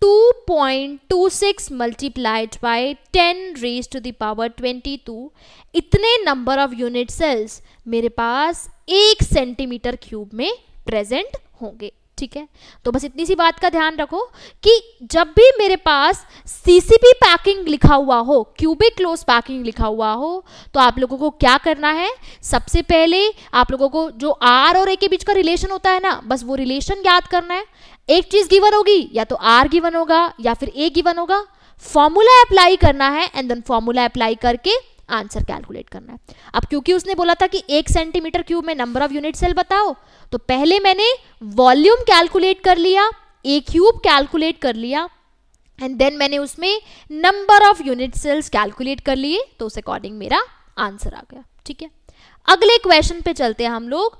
2.26 multiplied by 10 raise to the power 22। इतने नंबर ऑफ यूनिट सेल्स मेरे पास 1 सेंटीमीटर क्यूब में प्रेजेंट होंगे। ठीक है, तो बस इतनी सी बात का ध्यान रखो कि जब भी मेरे पास सीसीपी पैकिंग लिखा हुआ हो, क्यूबिक क्लोज पैकिंग लिखा हुआ हो, तो आप लोगों को क्या करना है, सबसे पहले आप लोगों को जो आर और ए के बीच का रिलेशन होता है ना, बस वो रिलेशन याद करना है। एक चीज गिवन होगी, या तो आर गिवन होगा या फिर ए गिवन होगा, फॉर्मूला अप्लाई करना है एंड देन फॉर्मूला अप्लाई करके आंसर कैलकुलेट करना है। अब क्योंकि उसने बोला था कि 1 सेंटीमीटर क्यूब में नंबर ऑफ यूनिट सेल बताओ, तो पहले मैंने वॉल्यूम कैलकुलेट कर लिया, ए क्यूब कैलकुलेट कर लिया एंड देन मैंने उसमें number of unit cells calculate कर लिए, तो उस अकॉर्डिंग मेरा आंसर आ गया। ठीक है, अगले क्वेश्चन पे चलते हैं हम लोग।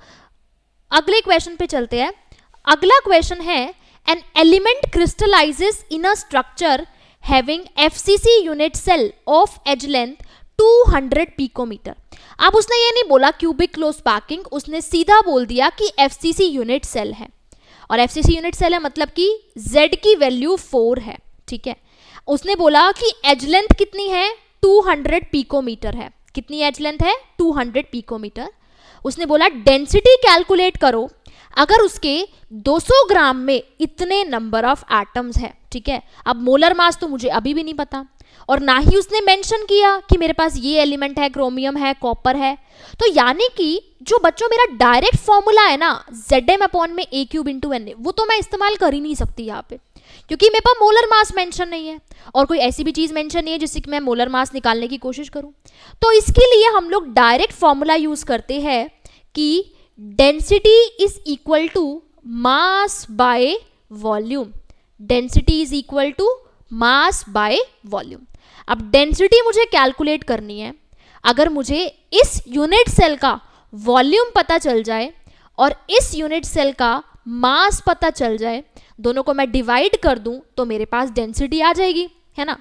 अगले क्वेश्चन पे चलते हैं। अगला क्वेश्चन है, an element crystallizes in a structure having FCC unit cell of edge length 200 picometre. अब उसने ये नहीं बोला क्यूबिक क्लोज पैकिंग, उसने सीधा बोल दिया कि एफसीसी यूनिट सेल है, और एफसीसी यूनिट सेल है मतलब कि z की वैल्यू 4 है। ठीक है, उसने बोला कि एज लेंथ कितनी है, 200 पिकोमीटर है। कितनी एज लेंथ है, 200 पिकोमीटर। उसने बोला डेंसिटी कैलकुलेट करो अगर उसके 200 ग्राम में इतने नंबर ऑफ एटम्स है। ठीक है, अब मोलर मास तो मुझे अभी भी नहीं पता, और ना ही उसने मेंशन किया कि मेरे पास ये एलिमेंट है, क्रोमियम है, कॉपर है। तो यानी कि जो बच्चों मेरा डायरेक्ट फॉर्मूला है ना, Zm अपॉन में a क्यूब इंटू एन, वो तो मैं इस्तेमाल कर ही नहीं सकती यहाँ पे, क्योंकि मेरे पास मोलर मास मेंशन नहीं है और कोई ऐसी भी चीज़ मेंशन नहीं है जिससे कि मैं मोलर मास निकालने की कोशिश करूँ। तो इसके लिए हम लोग डायरेक्ट फॉर्मूला यूज करते हैं कि density is equal to mass by volume. Density is equal to mass by volume. अब डेंसिटी मुझे कैलकुलेट करनी है। अगर मुझे इस यूनिट सेल का वॉल्यूम पता चल जाए और इस यूनिट सेल का मास पता चल जाए, दोनों को मैं डिवाइड कर दूं, तो मेरे पास डेंसिटी आ जाएगी, है ना।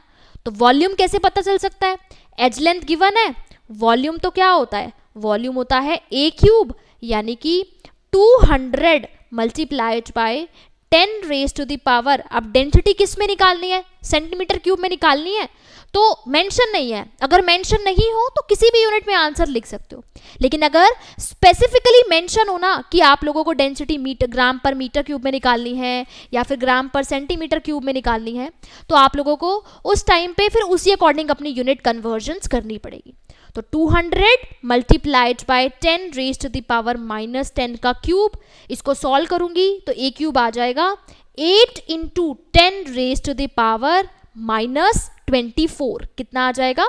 तो वॉल्यूम कैसे पता चल सकता है, एज लेंथ गिवन है, वॉल्यूम तो क्या होता है, वॉल्यूम होता है ए क्यूब, यानी कि 200 multiplied by 10 raise to the power. अब डेंसिटी किस में निकालनी है, सेंटीमीटर क्यूब में निकालनी है, तो मेंशन नहीं है। अगर मेंशन नहीं हो तो किसी भी यूनिट में आंसर लिख सकते हो, लेकिन अगर स्पेसिफिकली मेंशन हो ना कि आप लोगों को डेंसिटी मीटर ग्राम पर मीटर क्यूब में निकालनी है या फिर ग्राम पर सेंटीमीटर क्यूब में निकालनी है, तो आप लोगों को उस टाइम पे फिर उसी अकॉर्डिंग अपनी यूनिट कन्वर्जन्स करनी पड़ेगी। तो 200 multiplied by 10 raise to the power -10 का क्यूब, इसको सॉल्व करूंगी तो ए क्यूब आ जाएगा 8 into 10 raise to the power -24। कितना आ जाएगा,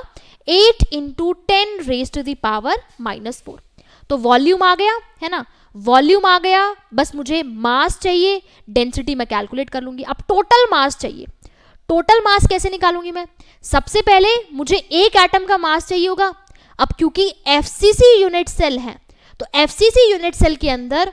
8 into 10 raise to the power -4। तो वॉल्यूम आ गया, है ना, वॉल्यूम आ गया। बस मुझे मास चाहिए, डेंसिटी मैं कैलकुलेट कर लूंगी। अब टोटल मास चाहिए। टोटल मास कैसे निकालूंगी मैं, सबसे पहले मुझे एक एटम का मास चाहिए होगा। अब क्योंकि एफसीसी यूनिट सेल है, तो एफसीसी यूनिट सेल के अंदर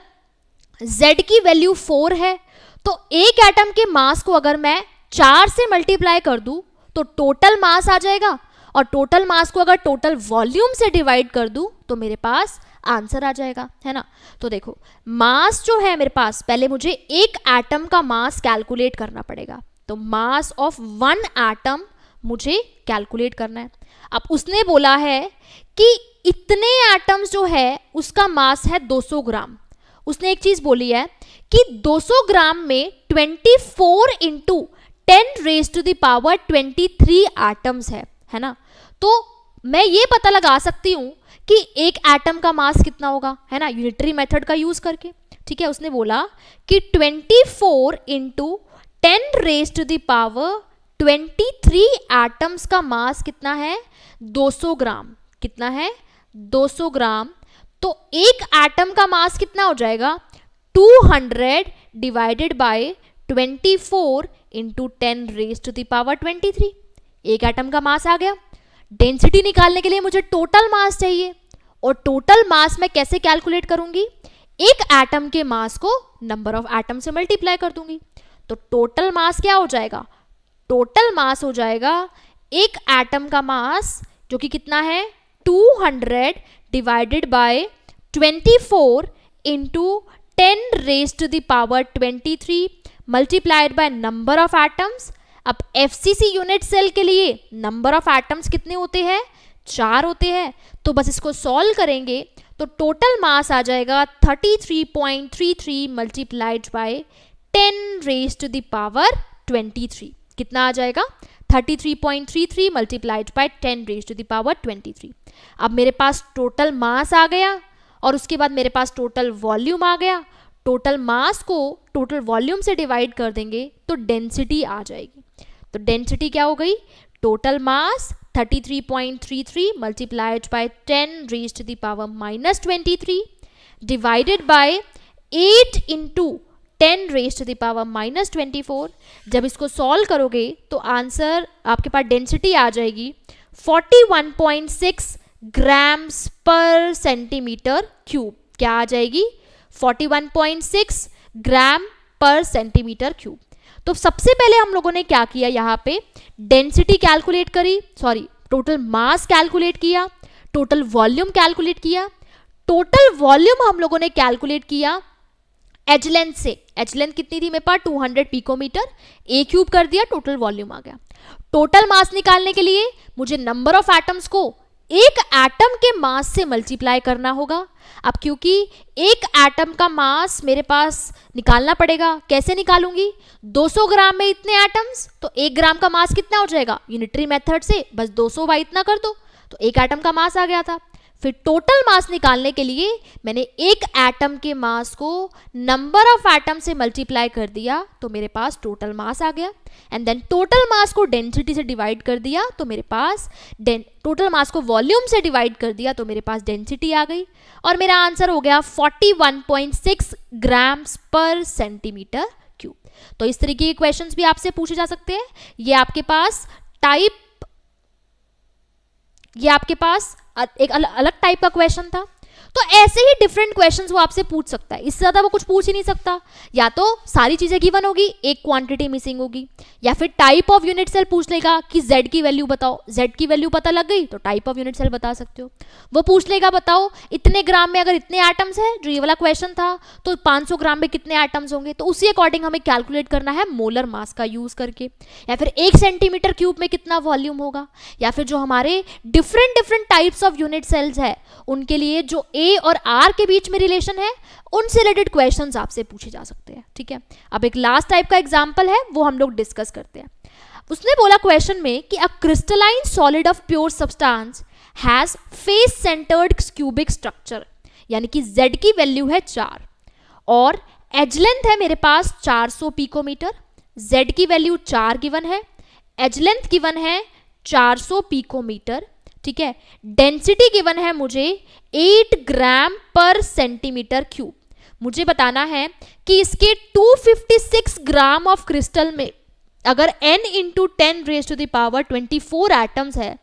Z की वैल्यू 4 है, तो एक एटम के मास को अगर मैं 4 से मल्टीप्लाई कर दूं तो टोटल मास आ जाएगा, और टोटल मास को अगर टोटल वॉल्यूम से डिवाइड कर दूं तो मेरे पास आंसर आ जाएगा, है ना। तो देखो मास जो है मेरे पास, पहले मुझे एक एटम का मास कैलकुलेट करना पड़ेगा, तो मास ऑफ 1 एटम मुझे कैलकुलेट करना है। अब उसने बोला है कि इतने एटम्स जो है उसका मास है 200 ग्राम। उसने एक चीज बोली है कि 200 ग्राम में 24 into 10 raise to the power 23 atoms है ना। तो मैं ये पता लगा सकती हूँ कि एक एटम का मास कितना होगा, है ना, यूनिटरी मेथड का यूज करके। ठीक है, उसने बोला कि 24 into 10 raise to the power 23 atoms का मास कितना है, 200 ग्राम। कितना है, 200 ग्राम। तो एक एटम का मास कितना हो जाएगा, 200 divided by 24 into 10 raise to the power 23। एक एटम का मास आ गया। डेंसिटी निकालने के लिए मुझे टोटल मास चाहिए, और टोटल मास मैं कैसे कैलकुलेट करूंगी, एक एटम के मास को नंबर ऑफ एटम से मल्टीप्लाई कर दूंगी। तो टोटल मास क्या हो जाएगा, टोटल मास हो जाएगा एक एटम का मास जो कि कितना है 200 divided by 24 into 10 raise to the power 23 multiplied by number of atoms. अब एफसीसी यूनिट सेल के लिए नंबर ऑफ एटम्स कितने होते हैं, 4 होते हैं। तो बस इसको सॉल्व करेंगे तो टोटल मास आ जाएगा 33.33 multiplied by 10 raise to the power 23। कितना आ जाएगा 33.33 multiplied by 10 raise to the power 23। अब मेरे पास टोटल मास आ गया और उसके बाद मेरे पास टोटल वॉल्यूम आ गया। टोटल मास को टोटल वॉल्यूम से डिवाइड कर देंगे तो डेंसिटी आ जाएगी। तो डेंसिटी क्या हो गई, total mass 33.33 multiplied by 10 raise to the power -23 divided by 8 into 10 raise to the power -24। जब इसको सॉल्व करोगे तो आंसर आपके पास डेंसिटी आ जाएगी 41.6 ग्राम्स पर सेंटीमीटर क्यूब। क्या आ जाएगी 41.6 ग्राम पर सेंटीमीटर क्यूब। तो सबसे पहले हम लोगों ने क्या किया, यहाँ पे डेंसिटी कैलकुलेट करी, सॉरी टोटल मास कैलकुलेट किया, टोटल वॉल्यूम कैलकुलेट किया। टोटल वॉल्यूम हम लोगों ने कैलकुलेट किया एज लेंथ से। एज लेंथ कितनी थी मेरे पास 200 पिकोमीटर, ए क्यूब कर दिया, टोटल वॉल्यूम आ गया। टोटल मास निकालने के लिए मुझे नंबर ऑफ एटम्स को एक एटम के मास से मल्टीप्लाई करना होगा। अब क्योंकि एक एटम का मास मेरे पास निकालना पड़ेगा, कैसे निकालूंगी, 200 ग्राम में इतने एटम्स, तो 1 ग्राम का मास कितना हो जाएगा, यूनिटरी मेथड से बस 200 बाई इतना कर दो, तो एक एटम का मास आ गया था। फिर टोटल मास निकालने के लिए मैंने एक एटम के मास को नंबर ऑफ एटम से मल्टीप्लाई कर दिया तो मेरे पास टोटल मास आ गया। एंड देन टोटल मास को डेंसिटी से डिवाइड कर दिया तो मेरे पास टोटल मास को वॉल्यूम से डिवाइड कर दिया तो मेरे पास डेंसिटी आ गई, और मेरा आंसर हो गया 41.6 ग्राम्स पर सेंटीमीटर क्यूब। तो इस तरीके के क्वेश्चंस भी आपसे पूछे जा सकते हैं। ये आपके पास एक अलग टाइप का क्वेश्चन था। तो ऐसे ही डिफरेंट क्वेश्चंस वो आपसे पूछ सकता है, इससे ज्यादा वो कुछ पूछ ही नहीं सकता। या तो सारी चीजें गिवन होगी, एक क्वांटिटी मिसिंग होगी, या फिर टाइप ऑफ यूनिट सेल पूछ लेगा कि z की वैल्यू बताओ। z की वैल्यू पता लग गई तो टाइप ऑफ यूनिट सेल बता सकते हो। वो पूछ लेगा बताओ इतने ग्राम में अगर इतने एटम्स है, जो ये वाला क्वेश्चन था, तो 500 ग्राम में कितने एटम्स होंगे, तो उसी अकॉर्डिंग हमें कैलकुलेट करना है मोलर मास का यूज करके। या फिर 1 सेंटीमीटर क्यूब में कितना वॉल्यूम होगा, या फिर जो हमारे different types of unit cells है उनके लिए जो ए और आर के बीच में रिलेशन है, उनसे रिलेटेड क्वेश्चंस आपसे पूछे जा सकते हैं। ठीक है, अब एक लास्ट टाइप का एग्जांपल है वो हम लोग डिस्कस करते हैं। उसने बोला क्वेश्चन में कि अ crystalline solid of pure substance has face centred cubic structure, यानी कि z की वैल्यू है 4 और एज लेंथ है मेरे पास 400 पिकोमीटर। z की वैल्यू 4 गिवन है, एज लेंथ गिवन है 400 पिकोमीटर। ठीक है, डेंसिटी गिवन है मुझे 8 ग्राम पर सेंटीमीटर क्यूब। मुझे बताना है कि इसके 256 ग्राम ऑफ क्रिस्टल में अगर n into 10 raise to the power 24 atoms है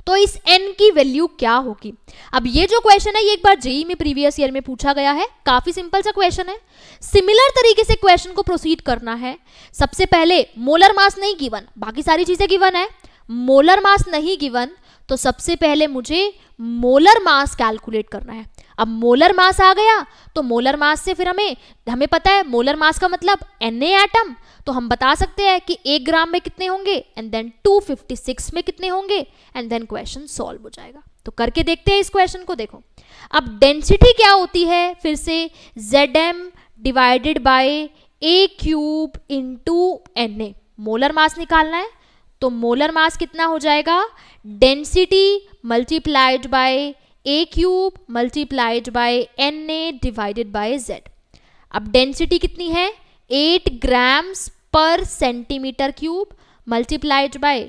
तो इस n की वैल्यू क्या होगी। अब ये जो क्वेश्चन है ये एक बार जेईई में प्रीवियस ईयर में पूछा गया है, काफी सिंपल सा क्वेश्चन है। सिमिलर तरीके से क्वेश्चन को प्रोसीड करना है। सबसे पहले मोलर मास नहीं गिवन, बाकी सारी चीजें गिवन है, मोलर मास नहीं गिवन, तो सबसे पहले मुझे मोलर मास कैलकुलेट करना है। अब मोलर मास आ गया तो मोलर मास से फिर हमें पता है मोलर मास का मतलब Na एटम, तो हम बता सकते हैं कि 1 ग्राम में कितने होंगे एंड देन 256 में कितने होंगे एंड देन क्वेश्चन सॉल्व हो जाएगा। तो करके देखते हैं इस क्वेश्चन को। देखो अब डेंसिटी क्या होती है, फिर से Zm divided by a cube into Na। Molar mass निकालना है तो मोलर मास कितना हो जाएगा, density multiplied by a cube multiplied by Na divided by Z। अब डेंसिटी कितनी है 8 grams per centimetre cube multiplied by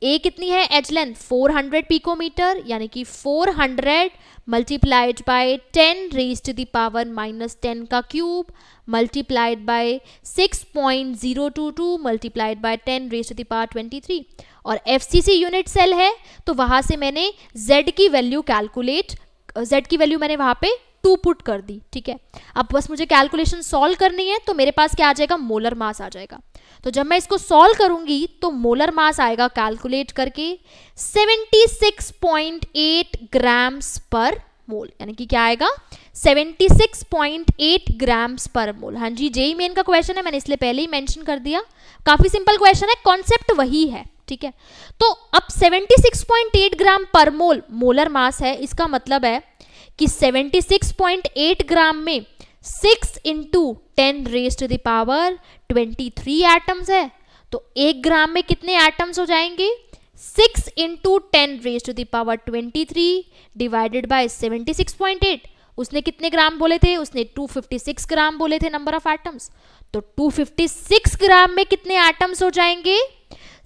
a कितनी है एज लेंथ 400 पिकोमीटर, यानी कि 400 multiplied by 10 raised to the power -10 का cube multiplied by 6.022 multiplied by 10 raised to the power 23। और FCC unit cell है तो वहां से मैंने z की वैल्यू कैलकुलेट, z की वैल्यू मैंने वहां पे 2 पुट कर दी। ठीक है, अब बस मुझे कैलकुलेशन सॉल्व करनी है, तो मेरे पास क्या आ जाएगा, मोलर मास आ जाएगा। तो जब मैं इसको सॉल्व करूंगी तो मोलर मास आएगा कैलकुलेट करके 76.8 ग्राम्स पर मोल, यानी कि क्या आएगा 76.8 ग्राम्स पर मोल। हाँ जी, जेई मेन का क्वेश्चन है, मैंने इसलिए पहले ही मेंशन कर दिया। काफी सिंपल क्वेश्चन है, कॉन्सेप्ट वही है। ठीक है, तो अब 76.8 ग्राम पर मोल मोलर मास है, इसका मतलब है कि 76.8 ग्राम में 6 into 10 raise to the power 23 atoms है। तो 1 ग्राम में कितने एटम्स हो जाएंगे, 6 into 10 raise to the power 23 divided by 76.8। उसने कितने ग्राम बोले थे, उसने 256 ग्राम बोले थे नंबर ऑफ एटम्स। तो 256 ग्राम में कितने एटम्स हो जाएंगे,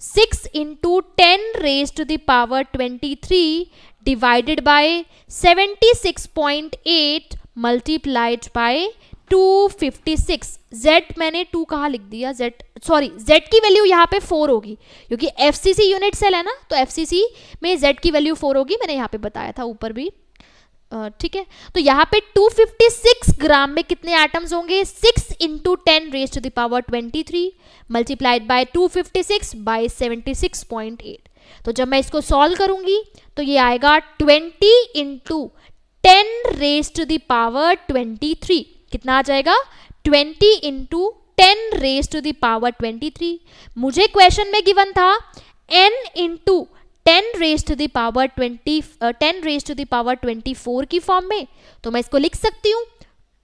6 into 10 raise to the power 23 divided by 76.8 multiplied by 256। z मैंने 2 कहाँ लिख दिया, z की वैल्यू यहाँ पे 4 होगी क्योंकि एफसीसी यूनिट सेल है ना, तो एफसीसी में z की वैल्यू 4 होगी, मैंने यहाँ पे बताया था ऊपर भी। ठीक है, तो यहाँ पे 256 ग्राम में कितने एटम्स होंगे, 6 into 10 raise to the power 23 multiplied by 256 by 76.8। तो जब मैं इसको सॉल्व करूंगी तो ये आएगा 20 into 10 raise to the power 23। कितना आ जाएगा, 20 into 10 raise to the power 23। मुझे क्वेश्चन में गिवन था n into 10 raise to the power 24 की फॉर्म में, तो मैं इसको लिख सकती हूँ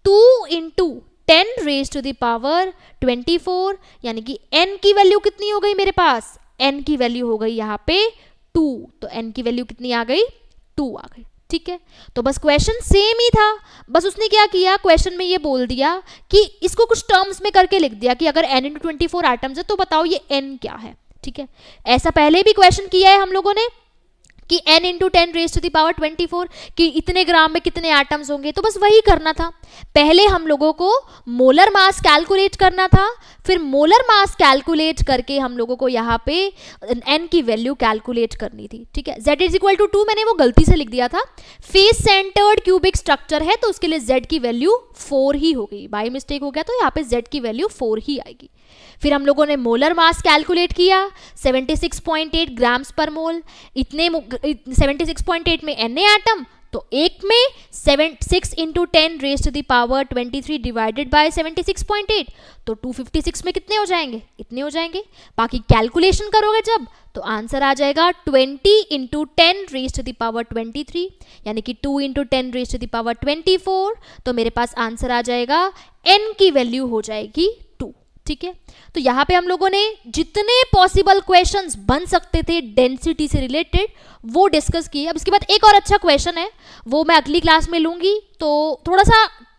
2 into 10 raise to the power 24, यानी कि n की वैल्यू कितनी हो गई मेरे पास, n की वैल्यू हो गई यहाँ पे 2। तो n की वैल्यू कितनी आ गई, 2 आ गई। ठीक है, तो बस क्वेश्चन सेम ही था, बस उसने क्या किया, क्वेश्चन में ये बोल दिया कि इसको कुछ टर्म्स में करके लिख दिया कि अगर n इंटू 24 एटम्स है तो बताओ ये n क्या है। ठीक है, ऐसा पहले भी क्वेश्चन किया है हम लोगों ने कि n into 10 raise to the power 24 कि इतने ग्राम में कितने एटम्स होंगे, तो बस वही करना था। पहले हम लोगों को मोलर मास कैलकुलेट करना था, फिर मोलर मास कैलकुलेट करके हम लोगों को यहाँ पे n की वैल्यू कैलकुलेट करनी थी। ठीक है, z इज इक्वल टू 2 मैंने वो गलती से लिख दिया था, फेस सेंटर्ड क्यूबिक स्ट्रक्चर है तो उसके लिए z की वैल्यू 4 ही हो गई, बाई मिस्टेक हो गया, तो यहाँ पे z की वैल्यू 4 ही आएगी। फिर हम लोगों ने मोलर मास कैलकुलेट किया 76.8 ग्राम्स पर मोल, इतने 76.8 में n एटम, तो एक में 6 into 10 raise to the power 23 divided by 76.8, तो 256 में कितने हो जाएंगे, इतने हो जाएंगे। बाकी कैलकुलेशन करोगे जब तो आंसर आ जाएगा 20 into 10 raise to the power 23, यानी कि 2 into 10 raise to the power 24। तो मेरे पास आंसर आ जाएगा n की वैल्यू हो जाएगी 2। ठीक है, तो यहाँ पे हम लोगों ने जितने पॉसिबल क्वेश्चंस बन सकते थे डेंसिटी से रिलेटेड वो डिस्कस किए। अब इसके बाद एक और अच्छा क्वेश्चन है, वो मैं अगली क्लास में लूँगी, तो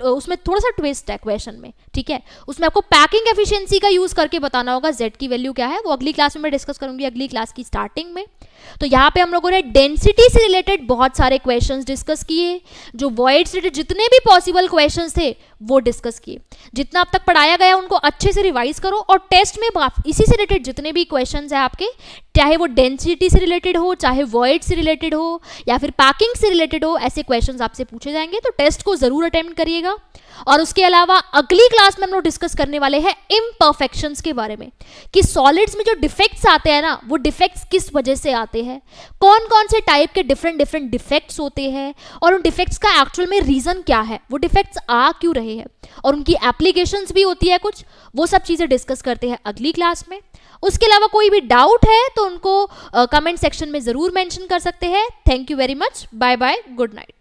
उसमें थोड़ा सा ट्विस्ट है क्वेश्चन में। ठीक है, उसमें आपको पैकिंग एफिशिएंसी का यूज़ करके बताना होगा z की वैल्यू क्या है, वो अगली क्लास में मैं डिस्कस करूँगी, अगली क्लास की स्टार्टिंग में। तो यहाँ पे हम लोगों ने डेंसिटी से रिलेटेड बहुत सारे क्वेश्चंस डिस्कस किए, जो वॉइड से रिलेटेड जितने भी पॉसिबल क्वेश्चंस थे वो डिस्कस किए। जितना अब तक पढ़ाया गया उनको अच्छे से रिवाइज करो, और टेस्ट में इसी से रिलेटेड जितने भी क्वेश्चंस हैं आपके, चाहे वो डेंसिटी से रिलेटेड हो, चाहे वॉइड से रिलेटेड हो, या फिर पैकिंग से रिलेटेड हो, ऐसे क्वेश्चंस आपसे पूछे जाएंगे, तो टेस्ट को जरूर अटेम्प्ट करिएगा। और उसके अलावा अगली क्लास में हम लोग डिस्कस करने वाले हैं इम्परफेक्शंस के बारे में, कि सॉलिड्स में जो डिफेक्ट्स आते हैं ना, वो डिफेक्ट्स किस वजह से आते हैं, कौन कौन से टाइप के डिफरेंट डिफेक्ट्स होते हैं, और उन डिफेक्ट्स का एक्चुअल में रीजन क्या है, वो डिफेक्ट्स आ क्यों रहे हैं, और उनकी एप्लीकेशंस भी होती है कुछ, वो सब चीज़ें डिस्कस करते हैं अगली क्लास में। उसके अलावा कोई भी डाउट है तो उनको कमेंट सेक्शन में ज़रूर मेंशन कर सकते हैं। Thank you very much, bye bye, good night.